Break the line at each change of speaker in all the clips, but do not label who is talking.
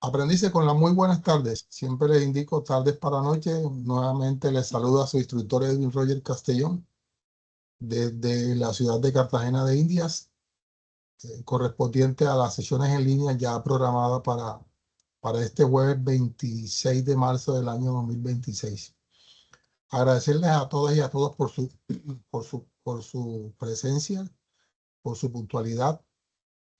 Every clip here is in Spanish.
Aprendices con las muy buenas tardes. Siempre les indico tardes para noche. Nuevamente les saluda a su instructor Edwin Roger Castellón desde la ciudad de Cartagena de Indias, correspondiente a las sesiones en línea ya programadas para este jueves 26 de marzo del año 2026. Agradecerles a todas y a todos por su presencia, por su puntualidad.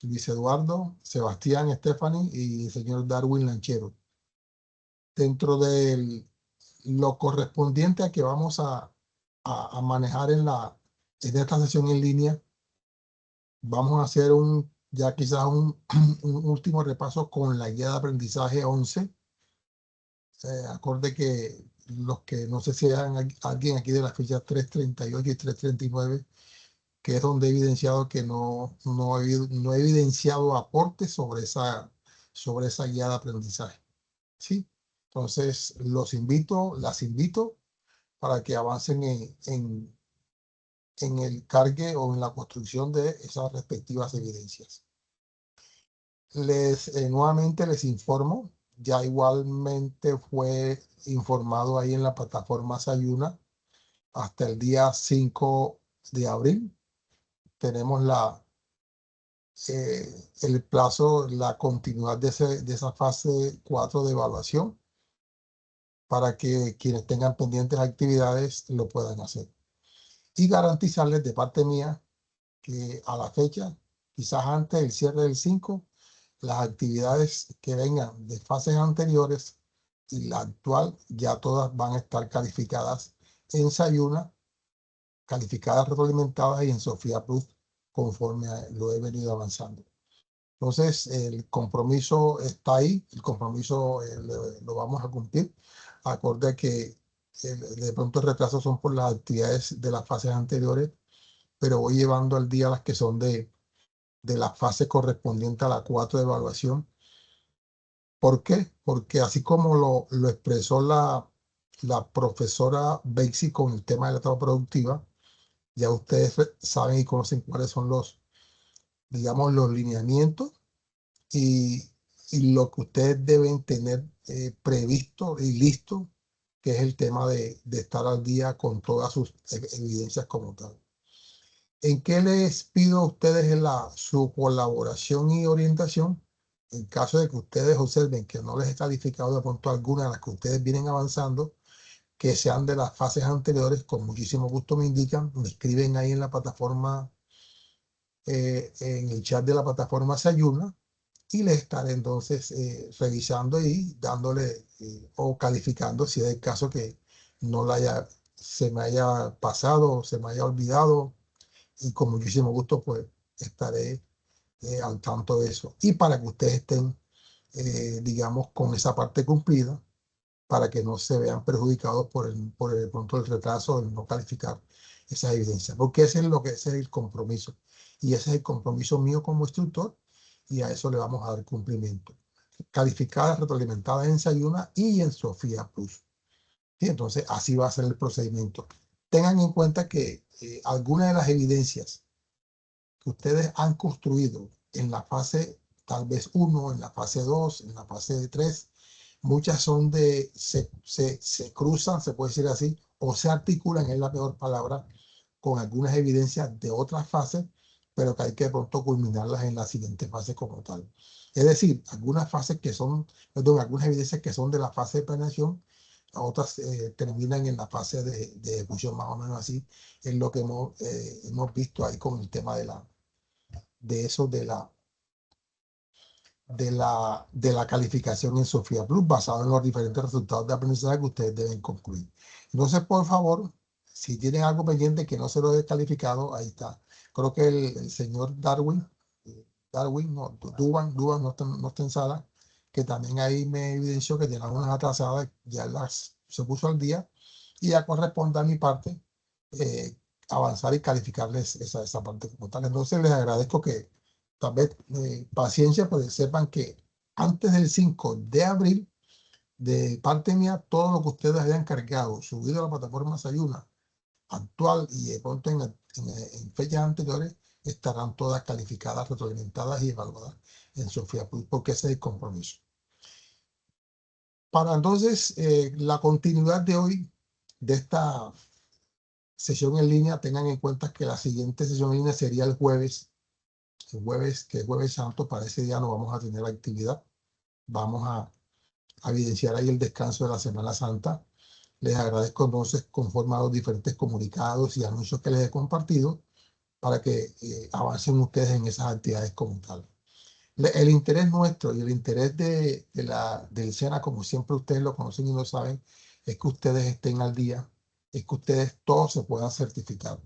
Luis Eduardo, Sebastián, Stephanie y el señor Darwin Lanchero. Dentro de lo correspondiente a que vamos a manejar en esta sesión en línea, vamos a hacer ya quizás un último repaso con la guía de aprendizaje 11. Acorde que los que no sé si hay alguien aquí de las fichas 338 y 339, que es donde he evidenciado que no he evidenciado aportes sobre esa guía de aprendizaje. ¿Sí? Entonces, las invito para que avancen en el cargue o en la construcción de esas respectivas evidencias. Nuevamente les informo, ya igualmente fue informado ahí en la plataforma Sayuna hasta el día 5 de abril. Tenemos el plazo, la continuidad de esa fase 4 de evaluación para que quienes tengan pendientes actividades lo puedan hacer. Y garantizarles de parte mía que a la fecha, quizás antes del cierre del 5, las actividades que vengan de fases anteriores y la actual ya todas van a estar calificadas en Sayuna, calificadas, retroalimentadas y en Sofía Plus conforme lo he venido avanzando. Entonces, el compromiso está ahí, el compromiso lo vamos a cumplir. Acorde a que de pronto el retraso son por las actividades de las fases anteriores, pero voy llevando al día las que son de la fase correspondiente a la 4 de evaluación. ¿Por qué? Porque así como lo expresó la profesora Bexi con el tema de la etapa productiva, ya ustedes saben y conocen cuáles son digamos, los lineamientos y, y lo que ustedes deben tener previsto y listo, que es el tema de estar al día con todas sus evidencias como tal. ¿En qué les pido a ustedes su colaboración y orientación? En caso de que ustedes observen que no les he calificado de pronto alguna de las que ustedes vienen avanzando, que sean de las fases anteriores, con muchísimo gusto me indican, me escriben ahí en la plataforma, en el chat de la plataforma Sayuna, y les estaré entonces revisando y dándole o calificando si es el caso que no se me haya pasado o se me haya olvidado, y con muchísimo gusto pues estaré al tanto de eso. Y para que ustedes estén, digamos, con esa parte cumplida, para que no se vean perjudicados por el pronto el retraso de no calificar esas evidencias. Porque ese es el compromiso. Y ese es el compromiso mío como instructor, y a eso le vamos a dar cumplimiento. Calificadas, retroalimentadas en Sayuna y en Sofía Plus. Y entonces así va a ser el procedimiento. Tengan en cuenta que algunas de las evidencias que ustedes han construido en la fase tal vez 1, en la fase 2, en la fase 3, muchas son se cruzan, se puede decir así, o se articulan, es la peor palabra, con algunas evidencias de otras fases, pero que hay que de pronto culminarlas en la siguiente fase como tal. Es decir, algunas evidencias que son de la fase de planeación, otras terminan en la fase de ejecución, más o menos así, es lo que hemos visto ahí con el tema de eso, de la calificación en Sofía Plus, basado en los diferentes resultados de aprendizaje que ustedes deben concluir. Entonces, por favor, si tienen algo pendiente que no se lo he calificado, ahí está. Creo que el señor Darwin, no, Duban no está en sala, que también ahí me evidenció que tiene algunas atrasadas, ya se puso al día, y ya corresponde a mi parte eh, avanzar y calificarles esa parte como tal. Entonces, les agradezco que tal vez paciencia, pero sepan que antes del 5 de abril, de parte mía, todo lo que ustedes hayan cargado, subido a la plataforma Sayuna actual y de pronto en fechas anteriores, estarán todas calificadas, retroalimentadas y evaluadas en Sofía Plus, porque ese es el compromiso. Para entonces la continuidad de hoy, de esta sesión en línea, tengan en cuenta que la siguiente sesión en línea sería el jueves, que es Jueves Santo. Para ese día no vamos a tener actividad. Vamos a evidenciar ahí el descanso de la Semana Santa. Les agradezco entonces, conforme a los diferentes comunicados y anuncios que les he compartido, para que avancen ustedes en esas actividades como tal. El interés nuestro y el interés del SENA, como siempre ustedes lo conocen y lo saben, es que ustedes estén al día, es que ustedes todos se puedan certificar.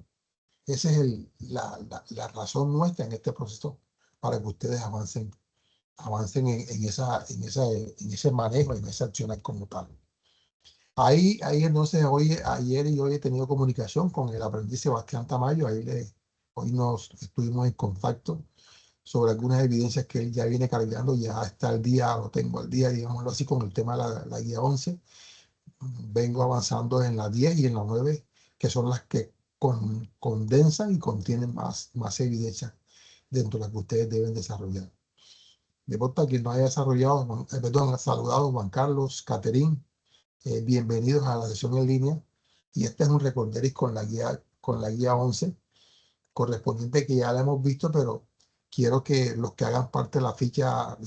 Esa es la razón nuestra en este proceso, para que ustedes avancen en ese manejo, en esa acción como tal. Ahí entonces, ayer y hoy he tenido comunicación con el aprendiz Sebastián Tamayo. Hoy nos estuvimos en contacto sobre algunas evidencias que él ya viene cargando. Ya está al día, lo tengo al día, digámoslo así, con el tema de la guía 11. Vengo avanzando en la 10 y en la 9, que son las que condensan y contienen más evidencias dentro de las que ustedes deben desarrollar. De modo que no haya desarrollado, saludado Juan Carlos, Caterín, bienvenidos a la sesión en línea. Y este es un recorderis con la guía 11 correspondiente, que ya la hemos visto, pero quiero que los que hagan parte de las fichas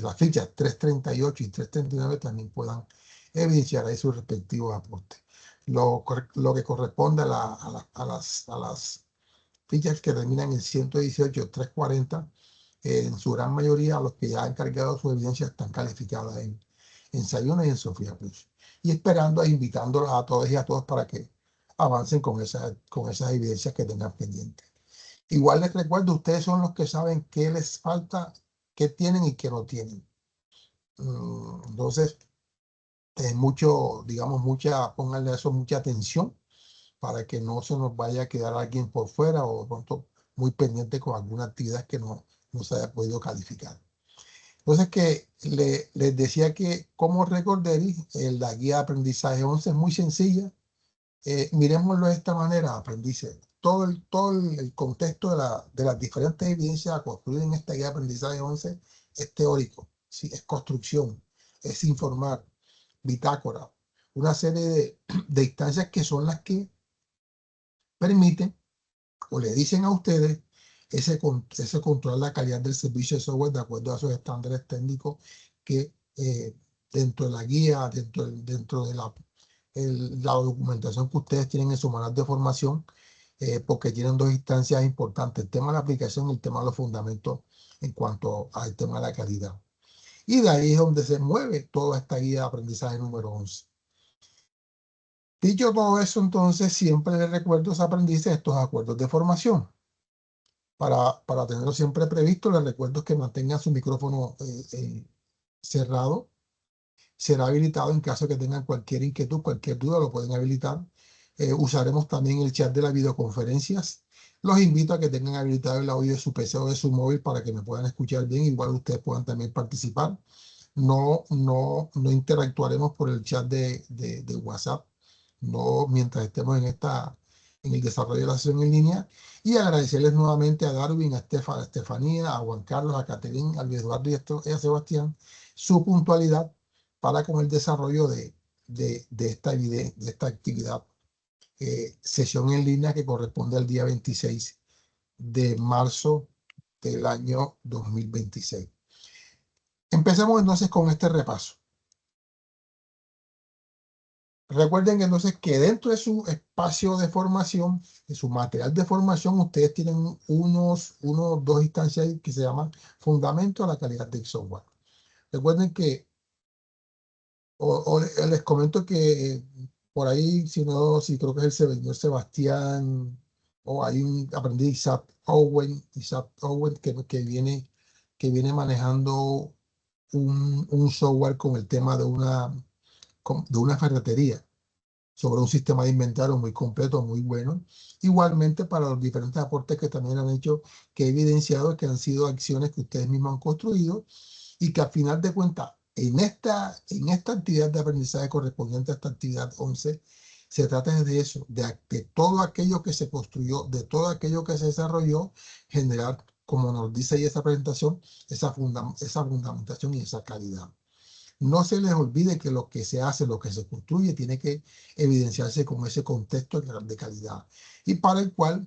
338 y 339 también puedan evidenciar ahí sus respectivos aportes. Lo que corresponde a las fichas que terminan en 118, 340, en su gran mayoría, los que ya han cargado su evidencia están calificadas en Sayona y en Sofía Plus. Y esperando e invitándolos a todos y a todos para que avancen con esas evidencias que tengan pendientes. Igual les recuerdo, ustedes son los que saben qué les falta, qué tienen y qué no tienen. Entonces, pónganle a eso mucha atención, para que no se nos vaya a quedar alguien por fuera, o de pronto muy pendiente con alguna actividad que no se haya podido calificar. Entonces, les decía que como recorderis, la guía de aprendizaje 11 es muy sencilla. Miremoslo de esta manera, aprendices. Todo el contexto de las diferentes evidencias a construir en esta guía de aprendizaje 11 es teórico, ¿sí? Es construcción, es informar, bitácora, una serie de instancias que son las que permiten o le dicen a ustedes ese control de la calidad del servicio de software de acuerdo a esos estándares técnicos que dentro de la guía, dentro de la documentación que ustedes tienen en su manual de formación, porque tienen dos instancias importantes: el tema de la aplicación y el tema de los fundamentos en cuanto al tema de la calidad. Y de ahí es donde se mueve toda esta guía de aprendizaje número 11. Dicho todo eso, entonces siempre les recuerdo a los aprendices estos acuerdos de formación. Para tenerlo siempre previsto, les recuerdo que mantengan su micrófono cerrado. Será habilitado en caso que tengan cualquier inquietud, cualquier duda, lo pueden habilitar. Usaremos también el chat de las videoconferencias. Los invito a que tengan habilitado el audio de su PC o de su móvil para que me puedan escuchar bien. Igual ustedes puedan también participar. No interactuaremos por el chat de WhatsApp, no mientras estemos en el desarrollo de la sesión en línea. Y agradecerles nuevamente a Darwin, a Estefanía, a Juan Carlos, a Caterín, a Luis Eduardo y a Sebastián su puntualidad para con el desarrollo de esta actividad, sesión en línea que corresponde al día 26 de marzo del año 2026. Empecemos entonces con este repaso. Recuerden que entonces que dentro de su espacio de formación, de su material de formación, ustedes tienen dos instancias que se llaman Fundamento a la calidad del software. Recuerden que, les comento que por ahí, si creo que es el señor Sebastián, o hay un aprendiz, Isaac Owen, que viene manejando un software con el tema de una ferretería, sobre un sistema de inventario muy completo, muy bueno. Igualmente para los diferentes aportes que también han hecho, que he evidenciado que han sido acciones que ustedes mismos han construido, y que al final de cuentas, en esta actividad de aprendizaje correspondiente a esta actividad 11, se trata de eso, de todo aquello que se construyó, de todo aquello que se desarrolló, generar, como nos dice ahí esa presentación, esa fundamentación y esa calidad. no se les olvide que lo que se hace, lo que se construye, tiene que evidenciarse con ese contexto de calidad. Y para el cual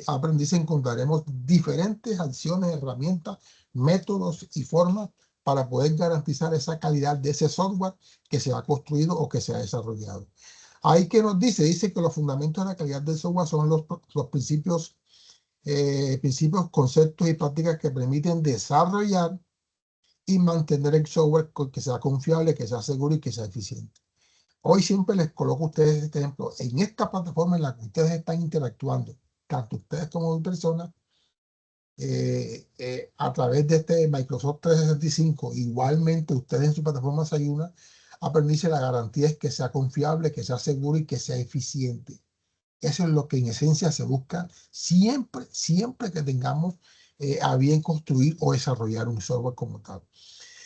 aprendiz encontraremos diferentes acciones, herramientas, métodos y formas para poder garantizar esa calidad de ese software que se ha construido o que se ha desarrollado. Ahí que nos dice que los fundamentos de la calidad del software son los principios, conceptos y prácticas que permiten desarrollar y mantener el software que sea confiable, que sea seguro y que sea eficiente. Hoy siempre les coloco a ustedes este ejemplo. En esta plataforma en la que ustedes están interactuando, tanto ustedes como personas, a través de este Microsoft 365, igualmente ustedes en su plataforma Sayuna, aprendiz, la garantía es que sea confiable, que sea seguro y que sea eficiente. Eso es lo que en esencia se busca siempre, siempre que tengamos a bien construir o desarrollar un software como tal.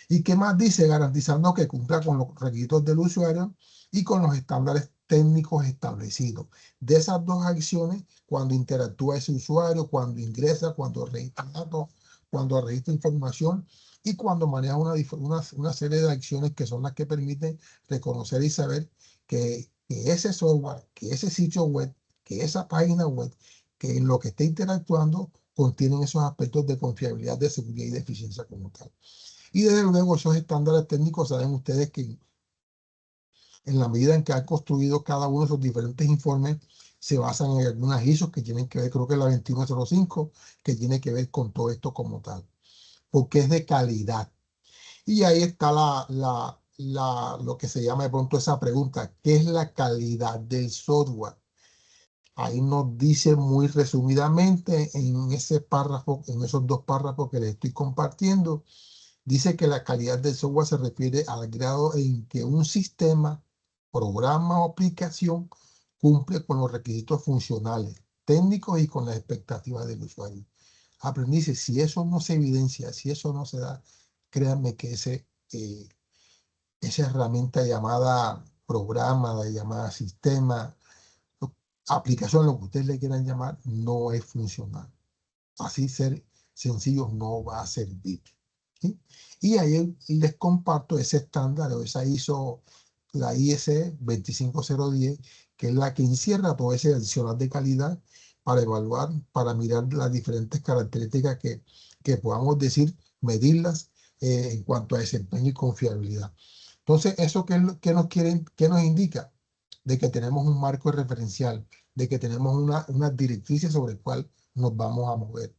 ¿Y qué más dice? Garantizando que cumpla con los requisitos del usuario y con los estándares técnicos establecidos. De esas dos acciones, cuando interactúa ese usuario, cuando ingresa, cuando registra datos, cuando registra información y cuando maneja una serie de acciones que son las que permiten reconocer y saber que ese software, que ese sitio web, que esa página web, que en lo que esté interactuando contienen esos aspectos de confiabilidad, de seguridad y de eficiencia como tal. Y desde luego esos estándares técnicos, saben ustedes que en la medida en que han construido cada uno de esos diferentes informes, se basan en algunas ISO que tienen que ver, creo que es la 2105, que tiene que ver con todo esto como tal, porque es de calidad. Y ahí está lo que se llama de pronto esa pregunta, ¿qué es la calidad del software? Ahí nos dice muy resumidamente en ese párrafo, en esos dos párrafos que les estoy compartiendo. Dice que la calidad del software se refiere al grado en que un sistema, programa o aplicación cumple con los requisitos funcionales, técnicos y con las expectativas del usuario. Aprendices, si eso no se evidencia, si eso no se da, créanme que esa herramienta llamada programa, la llamada sistema, aplicación, lo que ustedes le quieran llamar, no es funcional. Así ser sencillo no va a servir. ¿Sí? Y ahí les comparto ese estándar o esa ISO, la IS 25010, que es la que encierra todo ese adicional de calidad para evaluar, para mirar las diferentes características que podamos decir, medirlas en cuanto a desempeño y confiabilidad. Entonces, ¿eso qué nos quieren, qué nos indica? De que tenemos un marco referencial, de que tenemos una directrices sobre el cual nos vamos a mover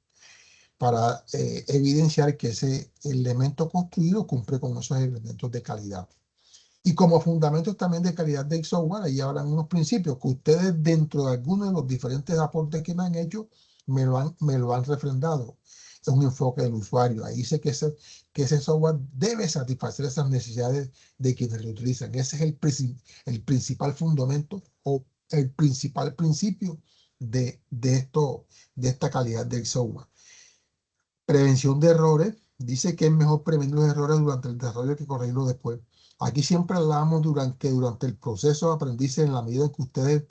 para evidenciar que ese elemento construido cumple con esos elementos de calidad. Y como fundamentos también de calidad del software, ahí hablan unos principios que ustedes dentro de algunos de los diferentes aportes que me han hecho, me lo han refrendado. Es un enfoque del usuario. Ahí dice que ese software debe satisfacer esas necesidades de quienes lo utilizan. Ese es el principal fundamento o el principal principio de esta calidad del software. Prevención de errores. Dice que es mejor prevenir los errores durante el desarrollo que corregirlos después. Aquí siempre hablamos durante el proceso de aprendizaje, en la medida en que ustedes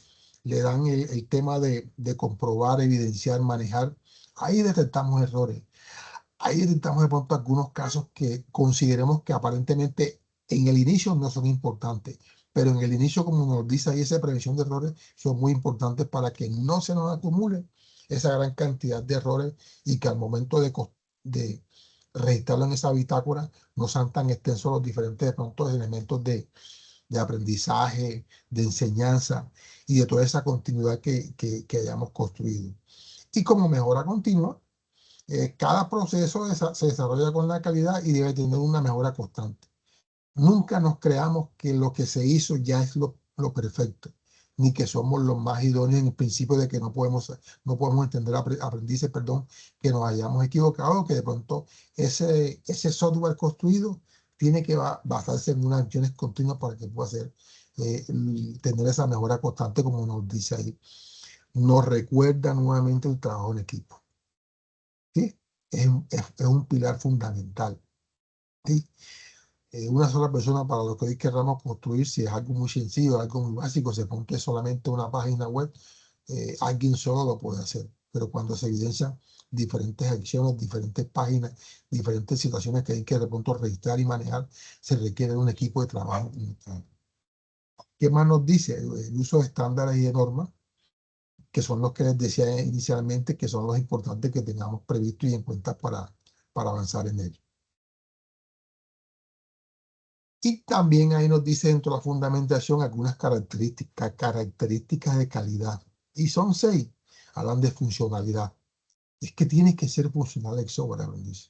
le dan el tema de comprobar, evidenciar, manejar, ahí detectamos errores. Ahí detectamos de pronto algunos casos que consideremos que aparentemente en el inicio no son importantes, pero en el inicio, como nos dice ahí, esa prevención de errores son muy importantes para que no se nos acumule esa gran cantidad de errores y que al momento de registrarlo en esa bitácora no sean tan extensos los diferentes de pronto elementos de aprendizaje, de enseñanza y de toda esa continuidad que hayamos construido. Y como mejora continua, cada proceso se desarrolla con la calidad y debe tener una mejora constante. Nunca nos creamos que lo que se hizo ya es lo perfecto, ni que somos los más idóneos en el principio de que no podemos entender aprendices, perdón, que nos hayamos equivocado, que de pronto ese software construido tiene que basarse en unas acciones continuas para que pueda tener esa mejora constante, como nos dice ahí. Nos recuerda nuevamente el trabajo en equipo. ¿Sí? Es un pilar fundamental. ¿Sí? Una sola persona para lo que hoy queramos construir, si es algo muy sencillo, algo muy básico, se pone solamente una página web, alguien solo lo puede hacer. pero cuando se evidencian diferentes acciones, diferentes páginas, diferentes situaciones que hay que de pronto registrar y manejar, se requiere un equipo de trabajo. ¿Qué más nos dice? El uso de estándares y de normas, que son los que les decía inicialmente, que son los importantes que tengamos previsto y en cuenta para avanzar en ello. Y también ahí nos dice dentro de la fundamentación algunas características de calidad. Y son 6. Hablan de funcionalidad. Es que tiene que ser funcional el software, dice.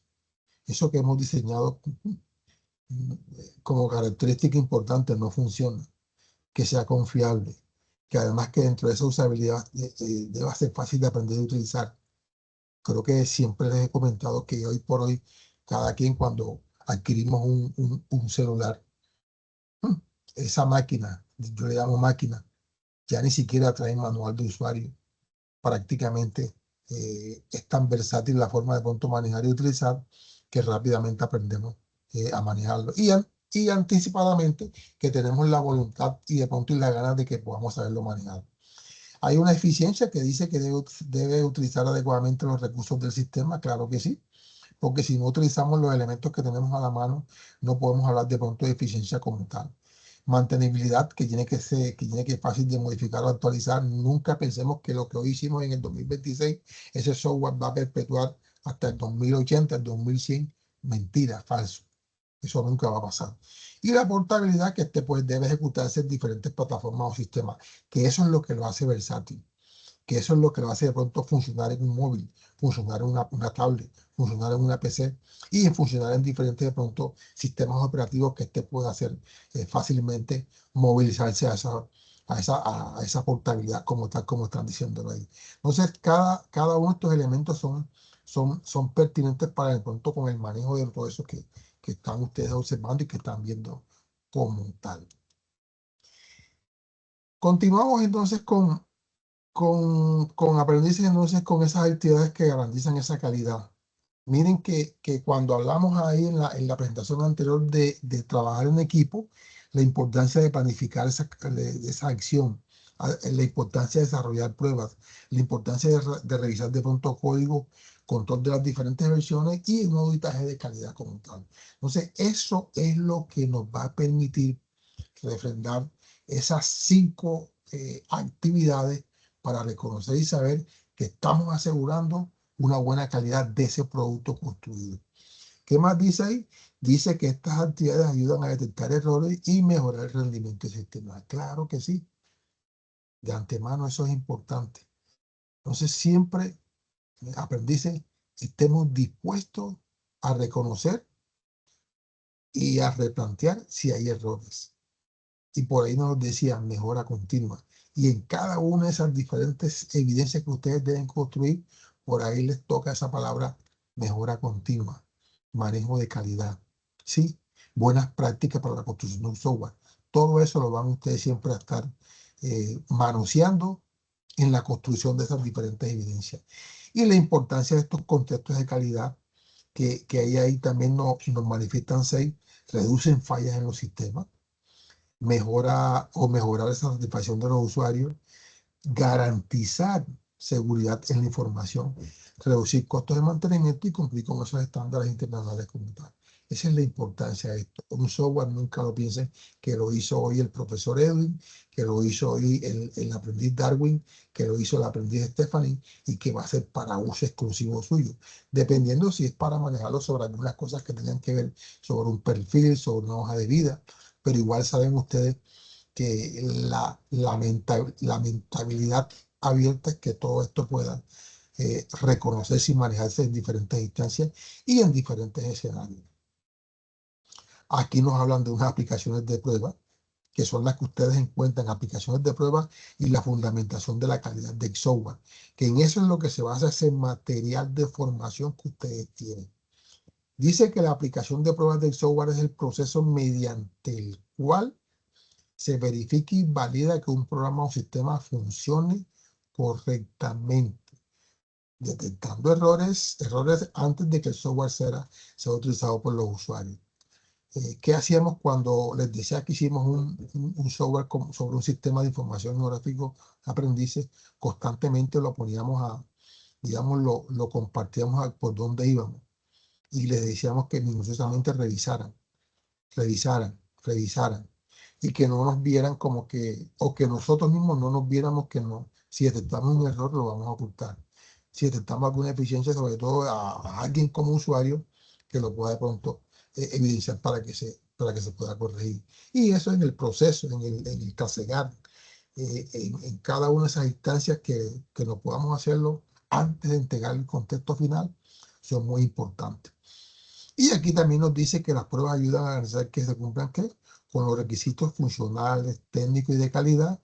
Eso que hemos diseñado como característica importante no funciona. Que sea confiable. Que además que dentro de esa usabilidad deba ser fácil de aprender y utilizar. Creo que siempre les he comentado que hoy por hoy, cada quien cuando adquirimos un celular, esa máquina, yo le llamo máquina, ya ni siquiera trae manual de usuario. Prácticamente es tan versátil la forma de pronto manejar y utilizar que rápidamente aprendemos a manejarlo. Y anticipadamente que tenemos la voluntad y de pronto y las ganas de que podamos saberlo manejar. Hay una eficiencia que dice que debe utilizar adecuadamente los recursos del sistema, claro que sí, porque si no utilizamos los elementos que tenemos a la mano, no podemos hablar de pronto de eficiencia como tal. Mantenibilidad, que tiene que ser fácil de modificar o actualizar. Nunca pensemos que lo que hoy hicimos en el 2026, ese software va a perpetuar hasta el 2080, el 2100. Mentira, falso. Eso nunca va a pasar. Y la portabilidad, que pues, debe ejecutarse en diferentes plataformas o sistemas, que eso es lo que lo hace versátil, que eso es lo que lo hace de pronto funcionar en un móvil, funcionar en una tablet, funcionar en una PC y funcionar en diferentes de pronto sistemas operativos que pueda hacer fácilmente movilizarse a esa portabilidad como tal, como están diciéndolo ahí. Entonces, cada uno de estos elementos son pertinentes para de pronto con el manejo de todo eso que están ustedes observando y que están viendo como tal. Continuamos entonces con aprendices, entonces con esas actividades que garantizan esa calidad. Miren que cuando hablamos ahí en la presentación anterior de trabajar en equipo, la importancia de planificar esa acción, la importancia de desarrollar pruebas, la importancia de revisar de pronto código, control de las diferentes versiones y un auditaje de calidad como tal. Entonces, eso es lo que nos va a permitir refrendar esas 5 actividades para reconocer y saber que estamos asegurando una buena calidad de ese producto construido. ¿Qué más dice ahí? Dice que estas actividades ayudan a detectar errores y mejorar el rendimiento del sistema. Claro que sí. De antemano eso es importante. Entonces siempre, aprendices, estemos dispuestos a reconocer y a replantear si hay errores. Y por ahí nos decían mejora continua. Y en cada una de esas diferentes evidencias que ustedes deben construir, por ahí les toca esa palabra mejora continua, manejo de calidad, ¿sí? Buenas prácticas para la construcción de un software. Todo eso lo van ustedes siempre a estar manoseando en la construcción de esas diferentes evidencias. Y la importancia de estos conceptos de calidad que ahí también nos manifiestan 6, reducen fallas en los sistemas, mejorar esa satisfacción de los usuarios, garantizar seguridad en la información, reducir costos de mantenimiento y cumplir con esos estándares internacionales como tal. Esa es la importancia de esto. Un software nunca lo piensen que lo hizo hoy el profesor Edwin, que lo hizo hoy el aprendiz Darwin, que lo hizo el aprendiz Stephanie y que va a ser para uso exclusivo suyo, dependiendo si es para manejarlo sobre algunas cosas que tengan que ver sobre un perfil, sobre una hoja de vida, pero igual saben ustedes que la lamentabilidad abierta es que todo esto pueda reconocerse y manejarse en diferentes instancias y en diferentes escenarios. Aquí nos hablan de unas aplicaciones de prueba, que son las que ustedes encuentran, aplicaciones de prueba y la fundamentación de la calidad del software, que en eso es lo que se basa ese material de formación que ustedes tienen. Dice que la aplicación de pruebas del software es el proceso mediante el cual se verifica y valida que un programa o sistema funcione correctamente, detectando errores antes de que el software sea utilizado por los usuarios. ¿Qué hacíamos cuando les decía que hicimos un software sobre un sistema de información geográfico aprendices? Constantemente lo poníamos digamos, lo compartíamos por dónde íbamos y les decíamos que minuciosamente revisaran y que no nos vieran como que, o que nosotros mismos no nos viéramos que no, si detectamos un error lo vamos a ocultar. Si detectamos alguna eficiencia, sobre todo a alguien como usuario, que lo pueda de pronto evidenciar para que se pueda corregir. Y eso en el proceso, en el trasegar, en cada una de esas instancias que nos podamos hacerlo antes de entregar el contexto final, son muy importantes. Y aquí también nos dice que las pruebas ayudan a garantizar que se cumplan ¿qué? Con los requisitos funcionales, técnicos y de calidad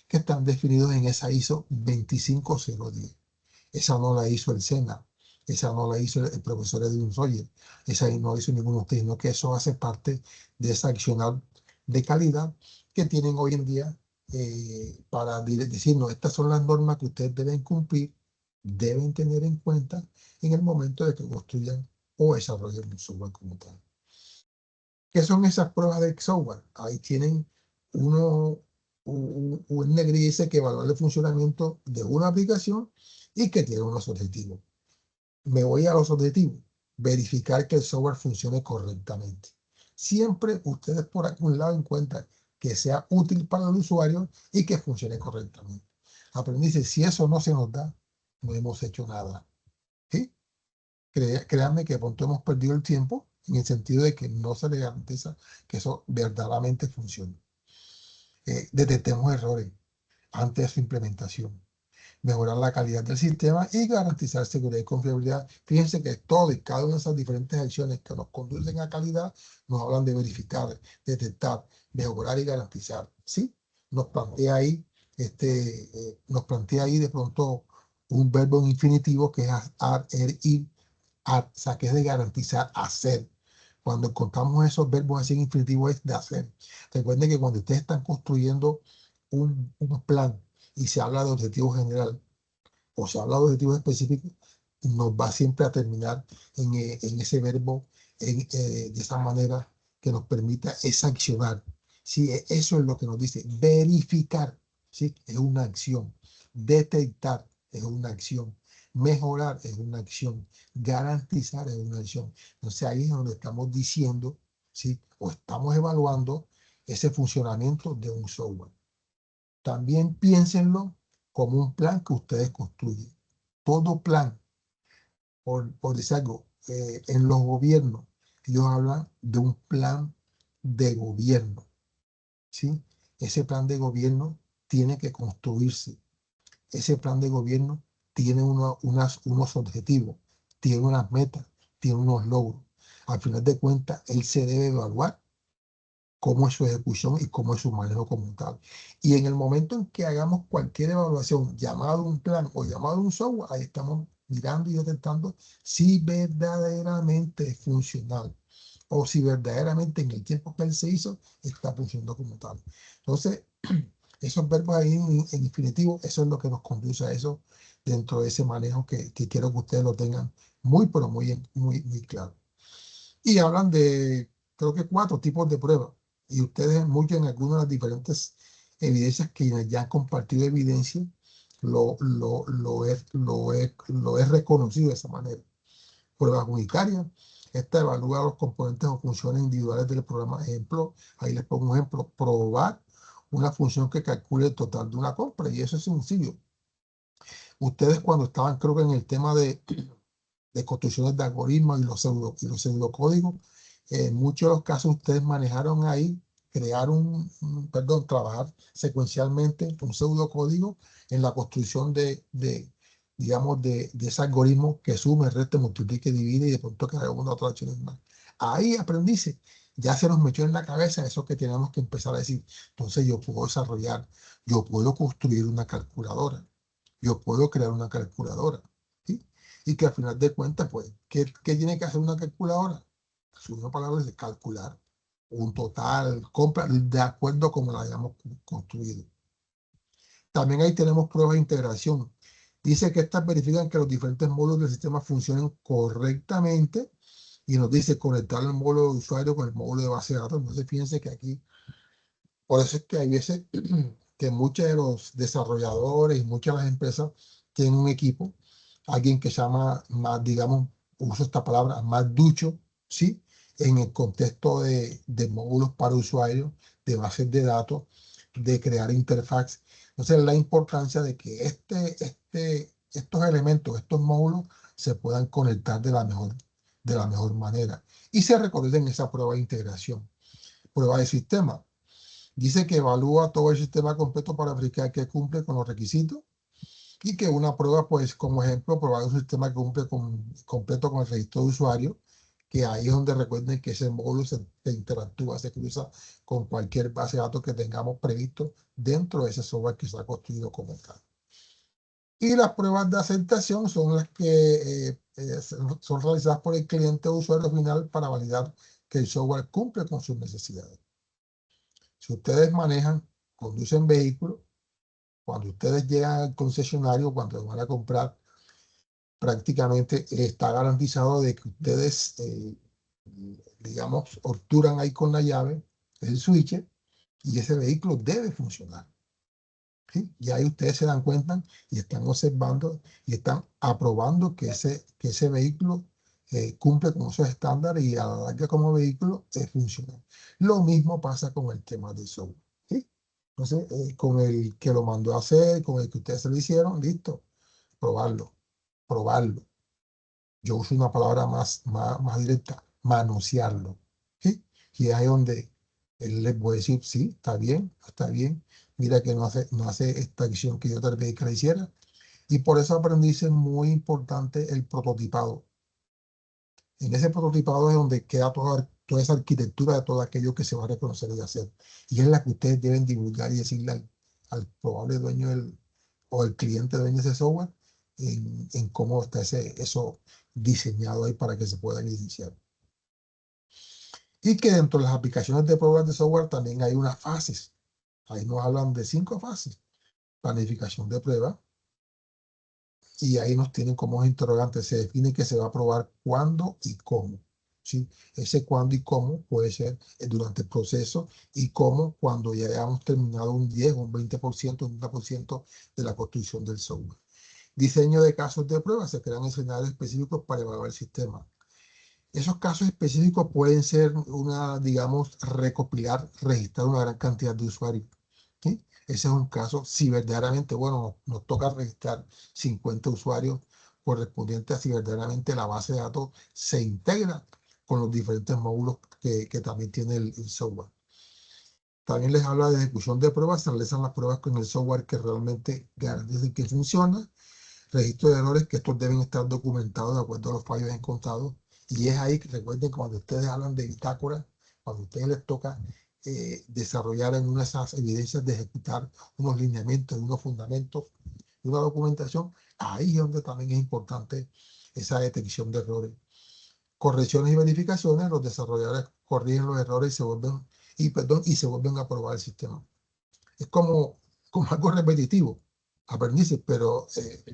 que están definidos en esa ISO 25010. Esa no la hizo el SENA, esa no la hizo el profesor Edwin Sawyer, esa no la hizo ninguno de ustedes, sino que eso hace parte de esa accionar de calidad que tienen hoy en día para decirnos, estas son las normas que ustedes deben cumplir, deben tener en cuenta en el momento de que construyan o desarrollen un software como tal. ¿Qué son esas pruebas de software? Ahí tienen un negrilla que evalúa el funcionamiento de una aplicación y que tiene unos objetivos. Me voy a los objetivos. Verificar que el software funcione correctamente. Siempre ustedes por algún lado encuentran que sea útil para el usuario y que funcione correctamente. Aprendice, si eso no se nos da, no hemos hecho nada. ¿Sí? Créanme que de pronto hemos perdido el tiempo en el sentido de que no se le garantiza que eso verdaderamente funcione. Detectemos errores antes de su implementación, mejorar la calidad del sistema y garantizar seguridad y confiabilidad. Fíjense que todo y cada una de esas diferentes acciones que nos conducen a calidad nos hablan de verificar, detectar, mejorar y garantizar. ¿Sí? Nos plantea ahí, nos plantea ahí de pronto un verbo en infinitivo que es ir, o sea, que es de garantizar, hacer. Cuando encontramos esos verbos así en infinitivo es de hacer. Recuerden que cuando ustedes están construyendo un plan y se habla de objetivo general o se habla de objetivos específicos, nos va siempre a terminar en ese verbo, de esa manera que nos permita esa accionar. Sí, eso es lo que nos dice. Verificar, ¿sí? Es una acción. Detectar es una acción. Mejorar es una acción. Garantizar es una acción. Entonces ahí es donde estamos diciendo, ¿sí? O estamos evaluando ese funcionamiento de un software. También piénsenlo como un plan que ustedes construyen. Todo plan, por decir algo, en los gobiernos, ellos hablan de un plan de gobierno, ¿sí? Ese plan de gobierno tiene que construirse. Ese plan de gobierno tiene unos objetivos, tiene unas metas, tiene unos logros. Al final de cuentas, él se debe evaluar cómo es su ejecución y cómo es su manejo como tal. Y en el momento en que hagamos cualquier evaluación, llamado un plan o llamado un software, ahí estamos mirando y detectando si verdaderamente es funcional o si verdaderamente en el tiempo que él se hizo está funcionando como tal. Entonces, esos verbos ahí en infinitivo, eso es lo que nos conduce a eso dentro de ese manejo que quiero que ustedes lo tengan muy, pero muy claro. Y hablan de, creo que 4 tipos de pruebas. Y ustedes, muchos en algunas de las diferentes evidencias que ya han compartido evidencia, lo he reconocido de esa manera. Pruebas unitarias. Esta evalúa los componentes o funciones individuales del programa. Ejemplo, ahí les pongo un ejemplo, probar una función que calcule el total de una compra. Y eso es sencillo. Ustedes cuando estaban, creo que en el tema de construcciones de algoritmos y y los pseudocódigos, en muchos de los casos ustedes manejaron ahí, crear trabajar secuencialmente un pseudocódigo en la construcción digamos, de ese algoritmo que sume, resta, multiplique, divide y de pronto que alguna otra acción más. Ahí aprendice, ya se nos metió en la cabeza eso que tenemos que empezar a decir. Entonces yo puedo desarrollar, yo puedo construir una calculadora, yo puedo crear una calculadora, ¿sí? Y que al final de cuentas, pues, ¿qué tiene que hacer una calculadora? Su una palabra es calcular un total, compra, de acuerdo a como la hayamos construido. También ahí tenemos pruebas de integración. Dice que estas verifican que los diferentes módulos del sistema funcionen correctamente y nos dice conectar el módulo de usuario con el módulo de base de datos. Entonces, fíjense que aquí, por eso es que hay veces que muchos de los desarrolladores y muchas de las empresas tienen un equipo alguien que se llama más, digamos, uso esta palabra, más ducho, ¿sí? En el contexto de módulos para usuarios, de bases de datos, de crear interfaz. Entonces, la importancia de que estos elementos, estos módulos, se puedan conectar de la mejor manera. Y se reconocen esa prueba de integración. Prueba de sistema. Dice que evalúa todo el sistema completo para verificar que cumple con los requisitos y que una prueba, pues, como ejemplo, probar un sistema que cumple completo con el registro de usuario, que ahí es donde recuerden que ese módulo se interactúa, se cruza con cualquier base de datos que tengamos previsto dentro de ese software que se ha construido como tal. Y las pruebas de aceptación son las que son realizadas por el cliente o usuario final para validar que el software cumple con sus necesidades. Si ustedes conducen vehículos, cuando ustedes llegan al concesionario, cuando van a comprar, prácticamente está garantizado de que ustedes, digamos, obturan ahí con la llave el switch y ese vehículo debe funcionar. ¿Sí? Y ahí ustedes se dan cuenta y están observando y están aprobando que ese vehículo cumple con esos estándares y a la larga como vehículo funciona. Lo mismo pasa con el tema del software. ¿Sí? Entonces, con el que lo mandó a hacer, con el que ustedes se lo hicieron, listo, probarlo, probarlo. Yo uso una palabra más directa, manosearlo. ¿Sí? Y ahí es donde él les puede decir, sí, está bien, mira que no hace esta acción que yo te pedí que la hiciera. Y por eso aprendí es muy importante el prototipado. En ese prototipado es donde queda toda esa arquitectura de todo aquello que se va a reconocer y hacer. Y es la que ustedes deben divulgar y decirle al probable dueño o el cliente dueño de ese software en cómo está eso diseñado ahí para que se pueda iniciar. Y que dentro de las aplicaciones de pruebas de software también hay unas fases. Ahí nos hablan de 5 fases. Planificación de prueba. Y ahí nos tienen como interrogantes. Se define que se va a probar cuándo y cómo. ¿Sí? Ese cuándo y cómo puede ser durante el proceso y cómo cuando ya hayamos terminado un 10, un 20%, un 30% de la construcción del software. Diseño de casos de prueba. Se crean escenarios específicos para evaluar el sistema. Esos casos específicos pueden ser digamos, registrar una gran cantidad de usuarios. ¿Sí? Ese es un caso, si verdaderamente, bueno, nos toca registrar 50 usuarios correspondientes a si verdaderamente la base de datos se integra con los diferentes módulos que también tiene el software. También les habla de ejecución de pruebas, se realizan las pruebas con el software que realmente garantice que funciona, registro de errores, que estos deben estar documentados de acuerdo a los fallos encontrados. Y es ahí que recuerden cuando ustedes hablan de bitácora, cuando a ustedes les toca desarrollar en una de esas evidencias de ejecutar unos lineamientos, unos fundamentos, una documentación, ahí es donde también es importante esa detección de errores. Correcciones y verificaciones, los desarrolladores corrigen los errores y se vuelven a probar el sistema. Es como algo repetitivo, aprendices, pero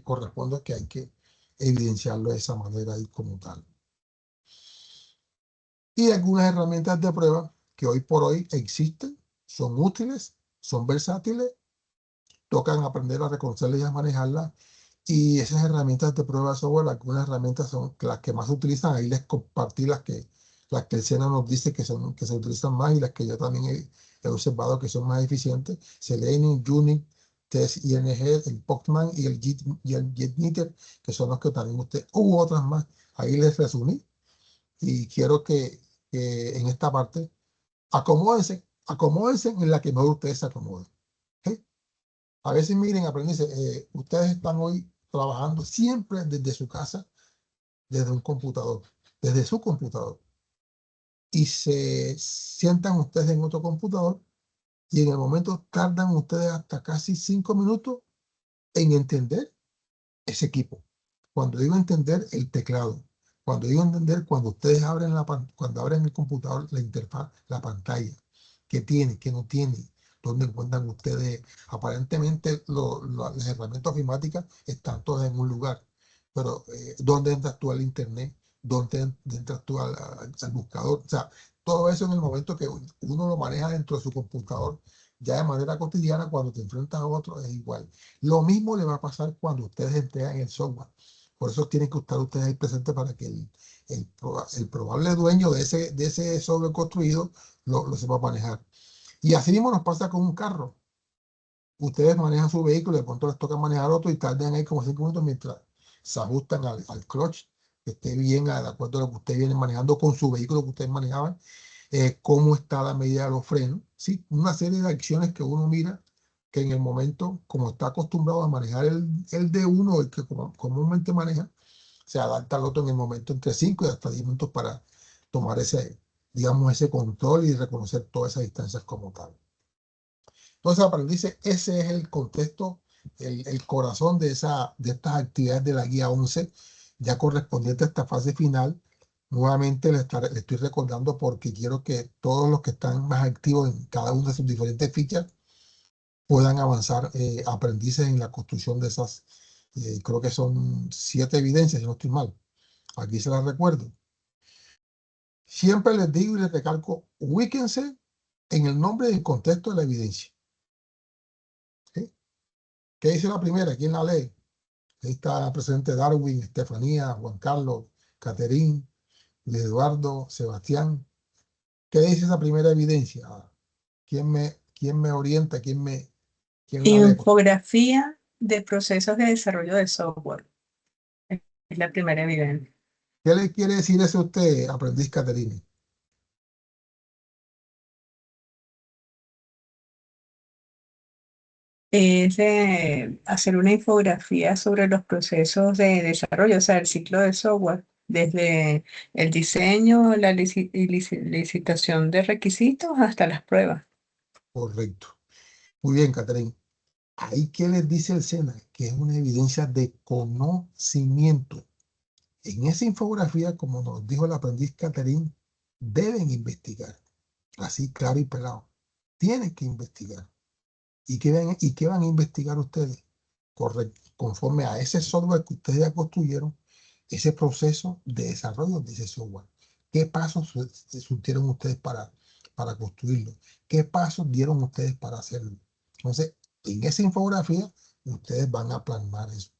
corresponde que hay que evidenciarlo de esa manera y como tal. Y algunas herramientas de prueba que hoy por hoy existen, son útiles, son versátiles, tocan aprender a reconocerlas y a manejarlas. Y esas herramientas de prueba de software, algunas herramientas son las que más se utilizan. Ahí les compartí las que el SENA nos dice que se utilizan más y las que yo también he observado que son más eficientes. Selenium, Unit, Test ING, el Postman y el JetMeter, que son los que también hubo otras más. Ahí les resumí y quiero que en esta parte acomódense en la que mejor ustedes se acomoden. ¿Okay? A veces miren, aprendices, ustedes están hoy trabajando siempre desde su casa, desde un computador, desde su computador. Y se sientan ustedes en otro computador y en el momento tardan ustedes hasta casi 5 minutos en entender ese equipo. Cuando digo entender, el teclado. Cuando digo entender, cuando ustedes cuando abren el computador, la interfaz, la pantalla, qué tiene, qué no tiene, dónde encuentran ustedes. Aparentemente las herramientas ofimáticas están todas en un lugar, pero ¿dónde entras tú al internet? ¿Dónde entras tú al buscador? O sea, todo eso en el momento que uno lo maneja dentro de su computador, ya de manera cotidiana, cuando te enfrentas a otro es igual. Lo mismo le va a pasar cuando ustedes entregan el software. Por eso tienen que estar ustedes ahí presentes para que el probable dueño de ese software construido lo sepa manejar. Y así mismo nos pasa con un carro. Ustedes manejan su vehículo, de pronto les toca manejar otro y tardan ahí como 5 minutos mientras se ajustan al clutch, que esté bien de acuerdo a lo que ustedes vienen manejando con su vehículo que ustedes manejaban, cómo está la medida de los frenos, ¿sí? Una serie de acciones que uno mira que en el momento, como está acostumbrado a manejar el D1, el que comúnmente maneja, se adapta al otro en el momento entre 5 y hasta 10 minutos para tomar digamos, ese control y reconocer todas esas distancias como tal. Entonces, aprendices, ese es el contexto, el corazón de estas actividades de la guía 11, ya correspondiente a esta fase final. Nuevamente le estoy recordando porque quiero que todos los que están más activos en cada una de sus diferentes fichas puedan avanzar aprendices en la construcción de esas, creo que son 7 evidencias, si no estoy mal. Aquí se las recuerdo. Siempre les digo y les recalco, ubíquense en el nombre y el contexto de la evidencia. ¿Sí? ¿Qué dice la primera? ¿Quién la lee? Ahí está presente Darwin, Estefanía, Juan Carlos, Caterín, Eduardo, Sebastián. ¿Qué dice esa primera evidencia? ¿Quién me orienta? ¿Quién la lee?
Infografía de procesos de desarrollo de software. Es la primera evidencia.
¿Qué le quiere decir eso a usted, aprendiz Caterín?
Es hacer una infografía sobre los procesos de desarrollo, o sea, el ciclo de software, desde el diseño, la licitación de requisitos hasta las pruebas.
Correcto. Muy bien, Caterín. Ahí, ¿qué les dice el SENA? Que es una evidencia de conocimiento. En esa infografía, como nos dijo el aprendiz Caterín, deben investigar. Así, claro y pelado. Tienen que investigar. ¿Y qué van a investigar ustedes? Correcto. Conforme a ese software que ustedes ya construyeron, ese proceso de desarrollo de ese software. ¿Qué pasos surtieron ustedes para construirlo? ¿Qué pasos dieron ustedes para hacerlo? Entonces, en esa infografía, ustedes van a plasmar eso.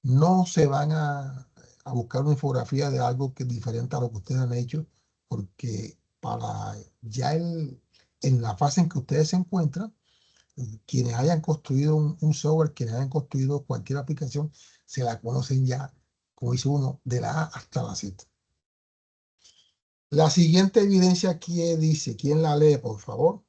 No se van a buscar una infografía de algo que es diferente a lo que ustedes han hecho, porque para ya en la fase en que ustedes se encuentran, quienes hayan construido un software, quienes hayan construido cualquier aplicación, se la conocen ya, como dice uno, de la A hasta la Z. La siguiente evidencia aquí dice, ¿quién la lee, por favor?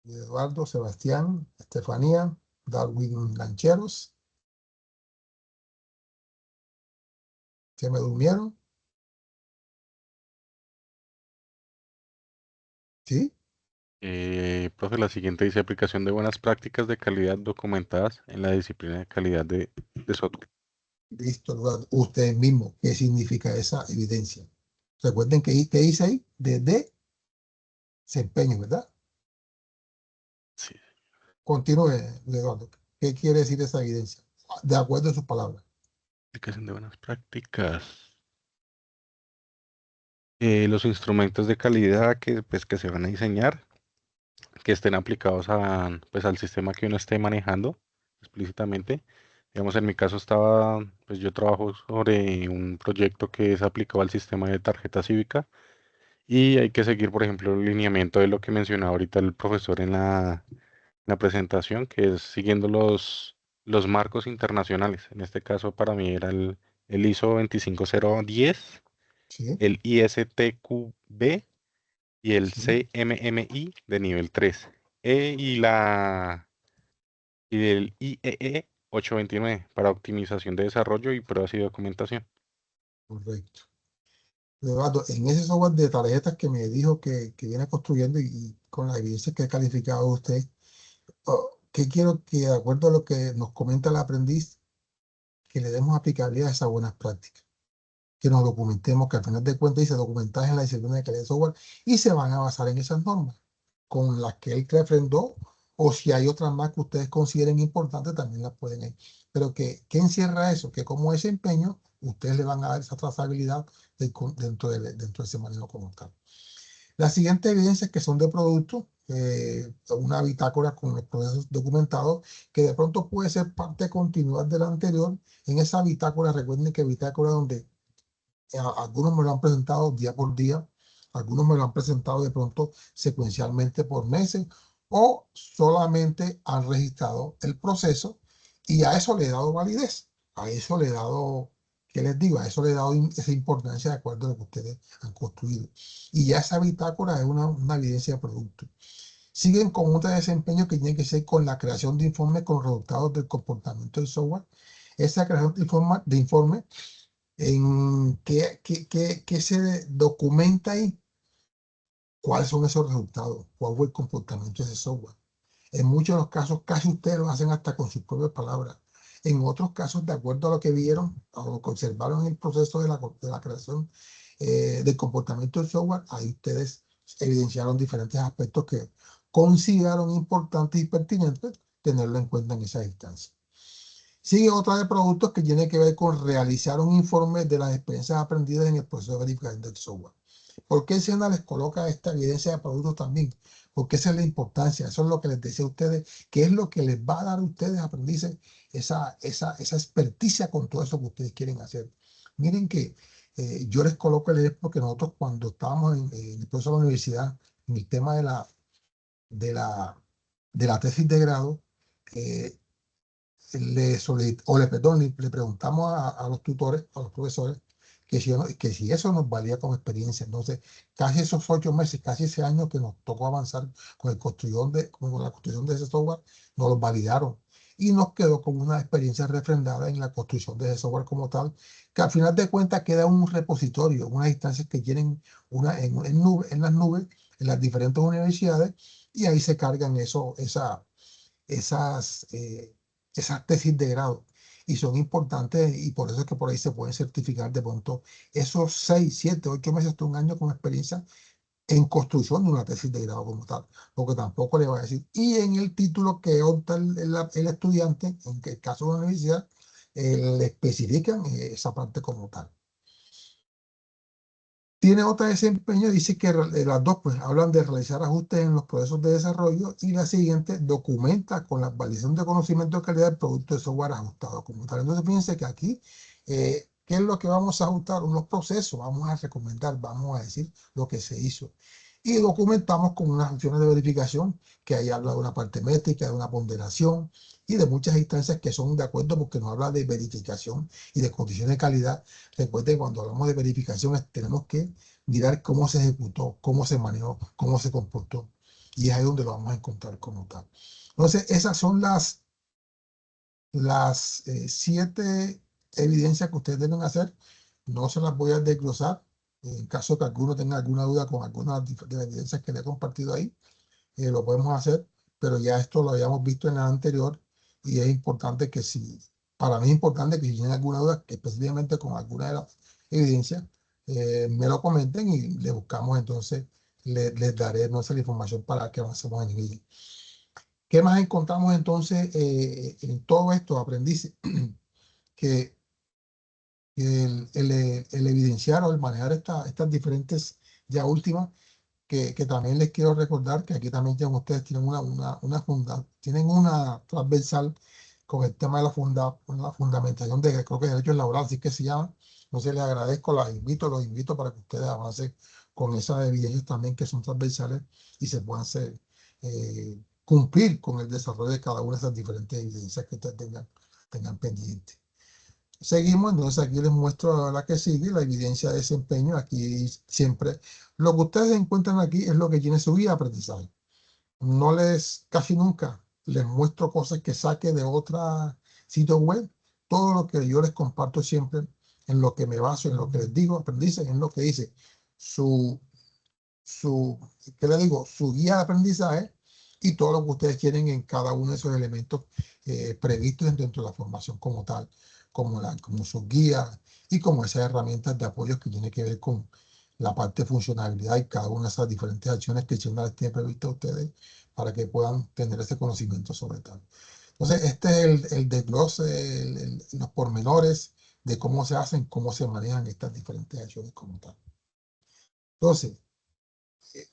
Eduardo, Sebastián, Estefanía, Darwin Lancheros. ¿Se me durmieron? ¿Sí?
Profe, la siguiente dice aplicación de buenas prácticas de calidad documentadas en la disciplina de calidad de software.
Listo, Eduardo. Ustedes mismos, ¿qué significa esa evidencia? Recuerden que dice ahí, de desempeño, ¿verdad?
Sí,
Continúe, Eduardo. ¿Qué quiere decir esa evidencia? De acuerdo a sus palabras.
aplicación de buenas prácticas. Los instrumentos de calidad que se van a diseñar, que estén aplicados pues, al sistema que uno esté manejando explícitamente. Digamos, en mi caso pues yo trabajo sobre un proyecto que es aplicado al sistema de tarjeta cívica y hay que seguir, por ejemplo, el lineamiento de lo que mencionaba ahorita el profesor en la presentación, que es siguiendo los marcos internacionales. En este caso, para mí era el ISO 25010,
Sí,
el ISTQB y el
sí,
CMMI de nivel 3. Y el IEE 829 para optimización de desarrollo y pruebas y documentación.
correcto. Eduardo, en ese software de tarjetas que me dijo que viene construyendo y con la evidencia que ha calificado usted, ¿qué quiero que, de acuerdo a lo que nos comenta el aprendiz, que le demos aplicabilidad a esas buenas prácticas? Que nos documentemos, que al final de cuentas dice documentaje en la disciplina de calidad de software y se van a basar en esas normas con las que él refrendó, o si hay otras más que ustedes consideren importantes, también las pueden ir. Pero ¿qué encierra eso? Que como desempeño, ustedes le van a dar esa trazabilidad dentro de ese manejo como tal. La siguiente evidencia es que son de producto, una bitácora con los procesos documentados, que de pronto puede ser parte continuada de la anterior. En esa bitácora, recuerden que bitácora donde algunos me lo han presentado día por día, algunos me lo han presentado de pronto secuencialmente por meses, o solamente han registrado el proceso y a eso le he dado validez, a eso le he dado, ¿qué les digo? A eso le he dado esa importancia de acuerdo a lo que ustedes han construido. Y ya esa bitácora es una evidencia de producto. Siguen con otro desempeño que tiene que ser con la creación de informes con resultados del comportamiento del software. Esa creación de informe en qué se documenta ahí, cuáles son esos resultados, cuál fue el comportamiento de ese software. En muchos de los casos, casi ustedes lo hacen hasta con sus propias palabras. En otros casos, de acuerdo a lo que vieron, a lo que observaron en el proceso de la creación del comportamiento del software, ahí ustedes evidenciaron diferentes aspectos que consideraron importantes y pertinentes tenerlo en cuenta en esa instancia. Sigue otra de productos que tiene que ver con realizar un informe de las experiencias aprendidas en el proceso de verificación del software. ¿Por qué Sena les coloca esta evidencia de productos también? Porque esa es la importancia, eso es lo que les decía a ustedes, que es lo que les va a dar a ustedes, aprendices, esa experticia con todo eso que ustedes quieren hacer. Miren que yo les coloco el ejemplo que nosotros cuando estábamos en el proceso de la universidad, en el tema de la tesis de grado, le preguntamos a los tutores, a los profesores, que si eso nos valía como experiencia. Entonces, casi esos 8 meses, casi ese año que nos tocó avanzar con la construcción de ese software, nos lo validaron. Y nos quedó como una experiencia refrendada en la construcción de ese software como tal, que al final de cuentas queda un repositorio, unas instancias que tienen en las nubes, en las diferentes universidades, y ahí se cargan esas tesis de grado y son importantes y por eso es que por ahí se pueden certificar de pronto esos 6, 7, 8 meses hasta un año con experiencia en construcción de una tesis de grado como tal, porque tampoco le va a decir. Y en el título que opta el estudiante, en el caso de la universidad, le especifican esa parte como tal. Tiene otro desempeño, dice que las dos pues hablan de realizar ajustes en los procesos de desarrollo y la siguiente documenta con la validación de conocimiento de calidad del producto de software ajustado como tal. Entonces fíjense que aquí, ¿qué es lo que vamos a ajustar? Unos procesos, vamos a recomendar, vamos a decir lo que se hizo. Y documentamos con unas acciones de verificación que ahí habla de una parte métrica, de una ponderación y de muchas instancias que son de acuerdo porque nos habla de verificación y de condiciones de calidad. Recuerden, cuando hablamos de verificaciones tenemos que mirar cómo se ejecutó, cómo se manejó, cómo se comportó. Y es ahí donde lo vamos a encontrar como tal. Entonces, esas son las 7 evidencias que ustedes deben hacer. No se las voy a desglosar. En caso que alguno tenga alguna duda con alguna de las evidencias que le he compartido ahí, lo podemos hacer, pero ya esto lo habíamos visto en la anterior y es importante que para mí es importante que si tienen alguna duda, que específicamente con alguna de las evidencias, me lo comenten y le buscamos entonces, les daré no sé, la información para que avancemos en ello. ¿Qué más encontramos entonces en todo esto? Aprendí que el evidenciar o el manejar estas diferentes ya últimas, que también les quiero recordar que aquí también ustedes tienen tienen una transversal con el tema de la fundamentación de, creo que derechos laborales, así que se llama. Entonces les agradezco, los invito para que ustedes avancen con esas evidencias también que son transversales y se puedan cumplir con el desarrollo de cada una de esas diferentes evidencias que ustedes tengan pendientes. Seguimos, entonces aquí les muestro la que sigue, la evidencia de desempeño. Aquí siempre, lo que ustedes encuentran aquí es lo que tiene su guía de aprendizaje. Casi nunca les muestro cosas que saque de otro sitio web. Todo lo que yo les comparto siempre, en lo que me baso, en lo que les digo, aprendizaje, en lo que dice ¿qué le digo? Su guía de aprendizaje y todo lo que ustedes quieren en cada uno de esos elementos previstos dentro de la formación como tal, como sus guías y como esas herramientas de apoyo que tienen que ver con la parte de funcionalidad y cada una de esas diferentes acciones que Chenda les tiene previsto a ustedes para que puedan tener ese conocimiento sobre tal. Entonces, este es el desglose, los pormenores de cómo se hacen, cómo se manejan estas diferentes acciones como tal. Entonces,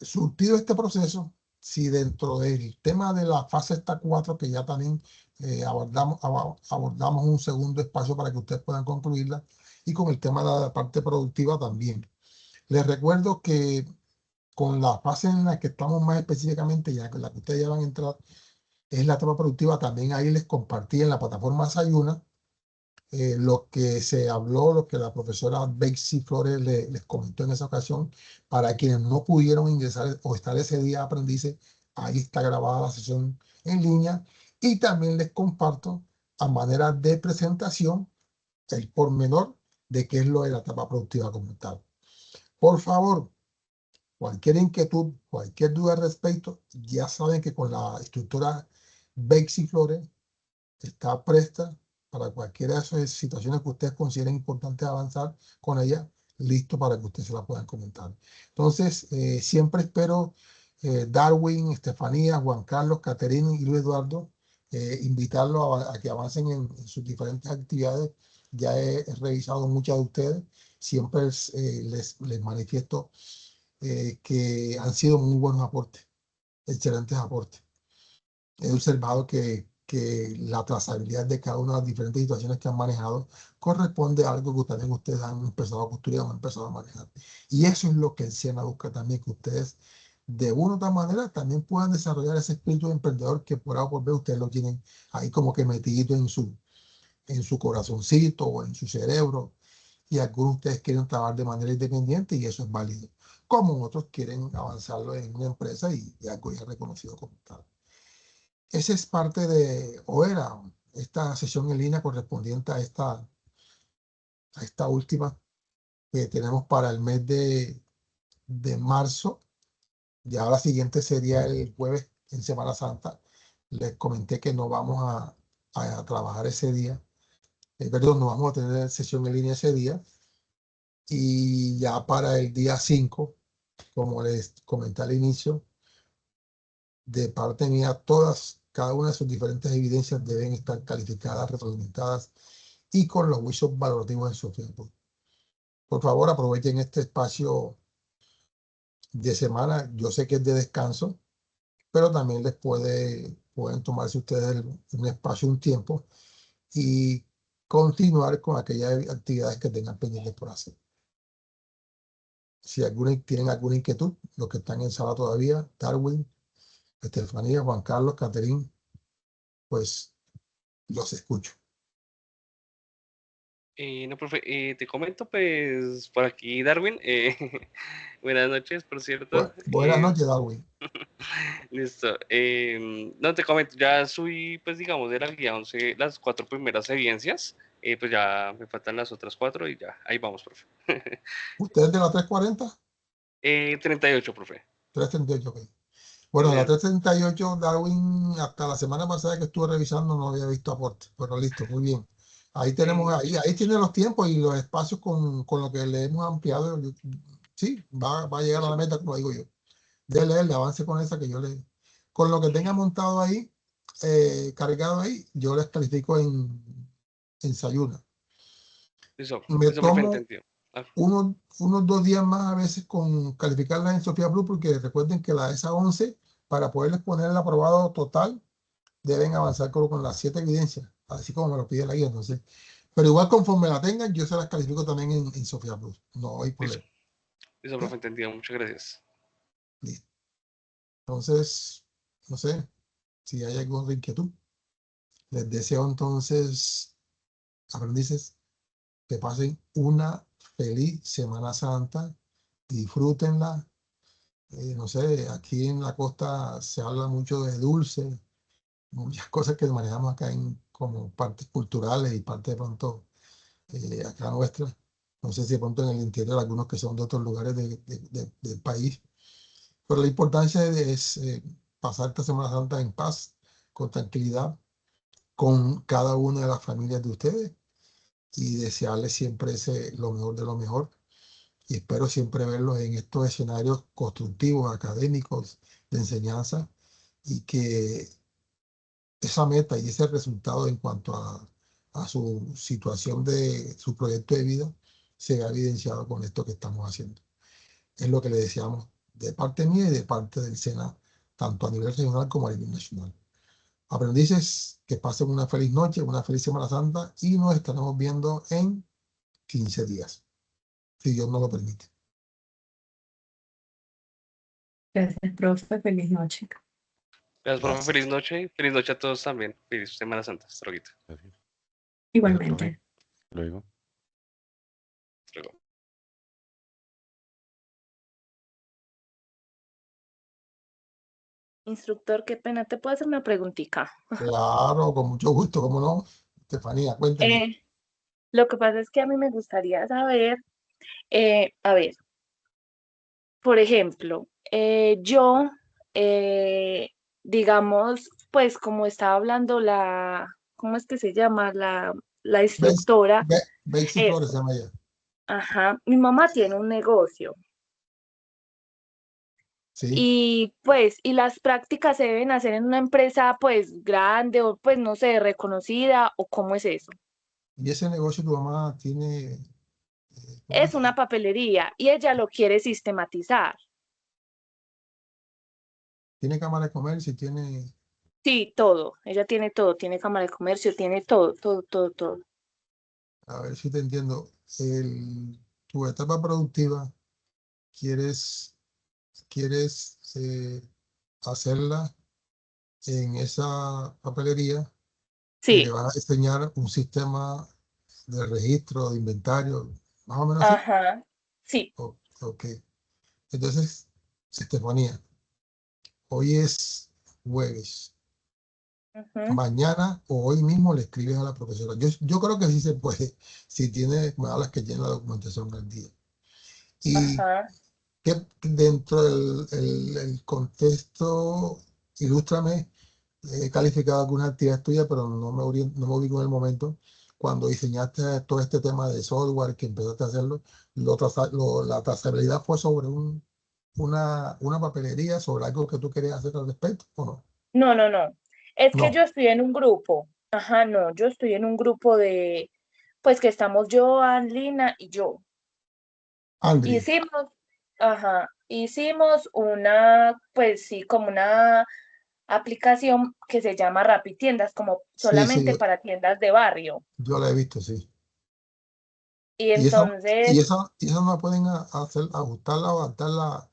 surtido este proceso, si dentro del tema de la fase esta 4, que ya también abordamos un segundo espacio para que ustedes puedan concluirla, y con el tema de la parte productiva también. Les recuerdo que con la fase en la que estamos más específicamente, ya que la que ustedes ya van a entrar, es la etapa productiva. También ahí les compartí en la plataforma Sayuna lo que se habló, lo que la profesora Betsy Flores les comentó en esa ocasión. Para quienes no pudieron ingresar o estar ese día aprendices, ahí está grabada la sesión en línea. Y también les comparto a manera de presentación el pormenor de qué es lo de la etapa productiva como tal. Por favor, cualquier inquietud, cualquier duda al respecto, ya saben que con la instructora Betsy Flores está presta para cualquiera de esas situaciones que ustedes consideren importantes avanzar con ella, listo para que ustedes se la puedan comentar. Entonces, siempre espero Darwin, Estefanía, Juan Carlos, Caterina y Luis Eduardo, invitarlos a que avancen en sus diferentes actividades. Ya he revisado muchas de ustedes, siempre les manifiesto que han sido muy buenos aportes, excelentes aportes. He observado que la trazabilidad de cada una de las diferentes situaciones que han manejado corresponde a algo que también ustedes han empezado a construir o han empezado a manejar. Y eso es lo que el SENA busca también, que ustedes de una u otra manera también puedan desarrollar ese espíritu de emprendedor que por A o por B ustedes lo tienen ahí como que metido en su corazoncito o en su cerebro. Y algunos de ustedes quieren trabajar de manera independiente y eso es válido. Como otros quieren avanzarlo en una empresa y algo ya reconocido como tal. Esa es parte de, o era, esta sesión en línea correspondiente a esta última que tenemos para el mes de marzo. Ya la siguiente sería el jueves en Semana Santa. Les comenté que no vamos a trabajar ese día. Perdón, no vamos a tener sesión en línea ese día. Y ya para el día 5, como les comenté al inicio, de parte mía, cada una de sus diferentes evidencias deben estar calificadas, retroalimentadas y con los juicios valorativos en su tiempo. Por favor, aprovechen este espacio de semana. Yo sé que es de descanso, pero también pueden tomarse ustedes un espacio, un tiempo y continuar con aquellas actividades que tengan pendientes por hacer. Si tienen alguna inquietud, los que están en sala todavía, Darwin, Estefanía, Juan Carlos, Caterín, pues los escucho.
No, profe, te comento, pues, por aquí, Darwin. Buenas noches, por cierto.
Buenas noches, Darwin.
Listo. No, te comento, ya subí, pues, digamos, de la guía 11, las 4 primeras evidencias. Pues ya me faltan las otras 4 y ya, ahí vamos, profe.
¿Ustedes de la 340?
38, profe.
338, ok. Bueno,
Bien.
la 338, Darwin, hasta la semana pasada que estuve revisando no había visto aporte. Pero listo, muy bien. Ahí tenemos, ahí tiene los tiempos y los espacios con lo que le hemos ampliado. Sí, va a llegar a la meta, como digo yo. Dele, avance con esa que con lo que tenga montado ahí, cargado ahí, yo les califico en Sayuna.
Eso,
Me
eso, profe,
tomo
entendido.
unos 2 días más a veces con calificarlas en Sofía Blue, porque recuerden que la ESA 11, para poderles poner el aprobado total, deben avanzar con las 7 evidencias, así como me lo pide la guía. Entonces, pero igual conforme la tengan, yo se las califico también en Sofía Blue. No hay problema.
Eso, profe, entendido. Muchas gracias.
Listo. Entonces, no sé si hay alguna inquietud. Les deseo entonces, aprendices, que pasen una feliz Semana Santa, disfrútenla. No sé, aquí en la costa se habla mucho de dulce, muchas cosas que manejamos acá como partes culturales y parte de pronto acá nuestra. No sé si de pronto en el interior algunos que son de otros lugares del país. Pero la importancia es pasar esta Semana Santa en paz, con tranquilidad, con cada una de las familias de ustedes y desearles siempre lo mejor de lo mejor. Y espero siempre verlos en estos escenarios constructivos, académicos, de enseñanza, y que esa meta y ese resultado en cuanto a su situación de su proyecto de vida se vea evidenciado con esto que estamos haciendo. Es lo que le deseamos de parte mía y de parte del SENA tanto a nivel regional como a nivel nacional. Aprendices, que pasen una feliz noche, una feliz Semana Santa y nos estaremos viendo en 15 días, si Dios nos lo permite.
Gracias, profe. Feliz noche.
Gracias, profe.
Gracias.
Feliz noche. Y feliz noche a todos también. Feliz Semana Santa. Hasta luego.
Gracias.
Igualmente.
Profe. Luego.
Hasta luego.
Instructor, qué pena, ¿te puedo hacer una preguntita?
Claro, con mucho gusto, ¿cómo no? Estefanía, cuéntame.
Lo que pasa es que a mí me gustaría saber, a ver, por ejemplo, yo, digamos, pues como estaba hablando ¿cómo es que se llama? La instructora,
Betsy Flores se llama ella.
ajá, mi mamá tiene un negocio.
Sí.
Y pues, y las prácticas se deben hacer en una empresa pues grande o pues no sé, reconocida o cómo es eso.
Y ese negocio tu mamá tiene, ¿cómo
Es una papelería y ella lo quiere sistematizar.
tiene cámara de comercio, tiene,
Sí, todo. Ella tiene todo, tiene cámara de comercio, tiene todo, todo, todo, todo.
a ver si te entiendo, tu etapa productiva, quieres hacerla en esa papelería y le
Sí,
vas a diseñar un sistema de registro, de inventario, más o menos así.
ajá, sí.
Ok. Entonces, Estefanía, hoy es jueves.
Ujú,
Mañana o hoy mismo le escribes a la profesora. Yo creo que sí se puede, si tiene, me hablas que tiene la documentación al día. Y
ajá.
que dentro del el contexto, ilústrame, he calificado algunas actividades tuyas, pero no me ubico en el momento. Cuando diseñaste todo este tema de software, que empezaste a hacerlo, la trazabilidad fue sobre una papelería, sobre algo que tú querías hacer al respecto, ¿o no?
No, no, no. Es que yo
No,
estoy en un grupo. Ajá, no, yo estoy en un grupo de, pues que estamos Joan, Lina y yo.
Andrea.
Hicimos, ajá, hicimos una, pues sí, como una aplicación que se llama Rapitiendas, como
Sí, sí,
solamente para tiendas de barrio.
yo la he visto, sí.
Y
Y esa,
entonces,
y esa no pueden ajustarla o adaptarla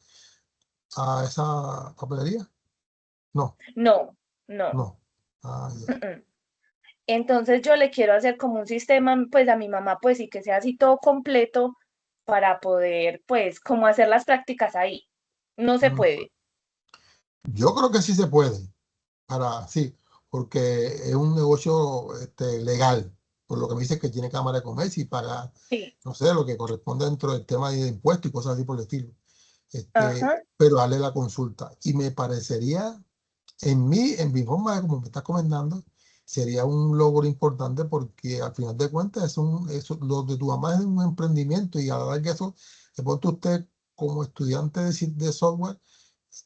a esa papelería. No,
no, no.
no. Ah, ya.
Entonces yo le quiero hacer como un sistema, pues a mi mamá, pues sí que sea así todo completo para poder, pues, como hacer las prácticas ahí. No se
Mm.
puede.
Yo creo que sí se puede, sí, porque es un negocio legal, por lo que me dice que tiene cámara de comercio y paga,
Sí.
no sé, lo que corresponde dentro del tema de impuestos y cosas así por el estilo.
Ajá.
Pero darle la consulta. Y me parecería, en mi forma de como me estás comentando, sería un logro importante porque al final de cuentas lo de tu mamá es un emprendimiento y a la verdad que eso, de pronto usted como estudiante de software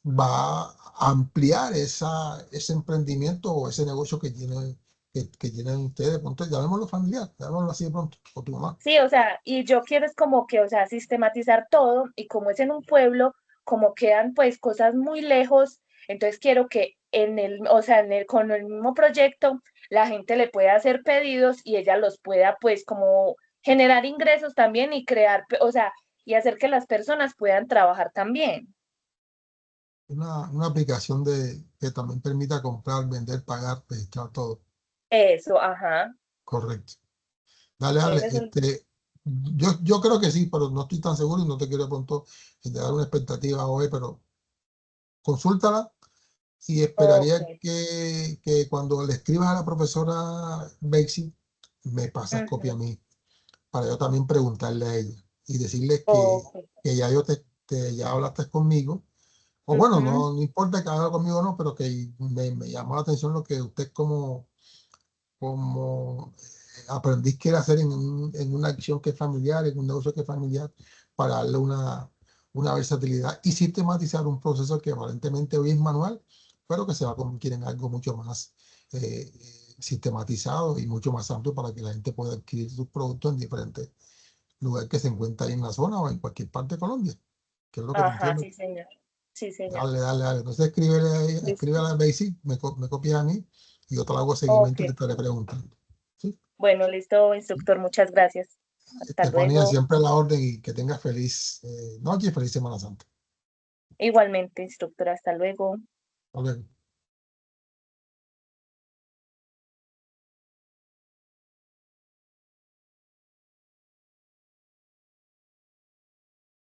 va a ampliar ese emprendimiento o ese negocio que tienen ustedes, de pronto, llamémoslo familiar, llamémoslo así de pronto, o tu mamá.
Sí, o sea, y yo quiero es como que, o sea, sistematizar todo y como es en un pueblo, como quedan pues cosas muy lejos, entonces quiero que o sea, con el mismo proyecto la gente le pueda hacer pedidos y ella los pueda pues como generar ingresos también y crear, o sea, y hacer que las personas puedan trabajar también.
Una aplicación que también permita comprar, vender, pagar, registrar todo.
Eso, ajá.
Correcto. Dale,
Ese es el,
yo creo que sí, pero no estoy tan seguro y no te quiero de pronto dar una expectativa hoy, pero consúltala y
ok.
esperaría que cuando le escribas a la profesora Bexy, me pasas copia a
Ujú,
mí, para yo también preguntarle a ella y decirle
ok.
que ya ya hablaste conmigo, o bueno,
Ujú,
no importa que haga conmigo o no, pero que me llamó la atención lo que usted como aprendiz quiere hacer en una acción que es familiar, en un negocio que es familiar, para darle una versatilidad y sistematizar un proceso que aparentemente hoy es manual, pero que se va a convertir en algo mucho más sistematizado y mucho más amplio para que la gente pueda adquirir sus productos en diferentes lugares que se encuentren ahí en la zona o en cualquier parte de Colombia, que es lo que te
ajá,
entiendo.
sí, señor. Sí, señor.
Dale. Entonces escríbele a Daisy, me copias a mí y yo te hago
Ok.
seguimiento y te estaré preguntando.
Bueno, listo, instructor, muchas gracias. Hasta
Estefanía,
luego.
siempre a la orden y que tengas feliz noche y feliz Semana Santa.
Igualmente, instructor, hasta luego.
Hasta luego.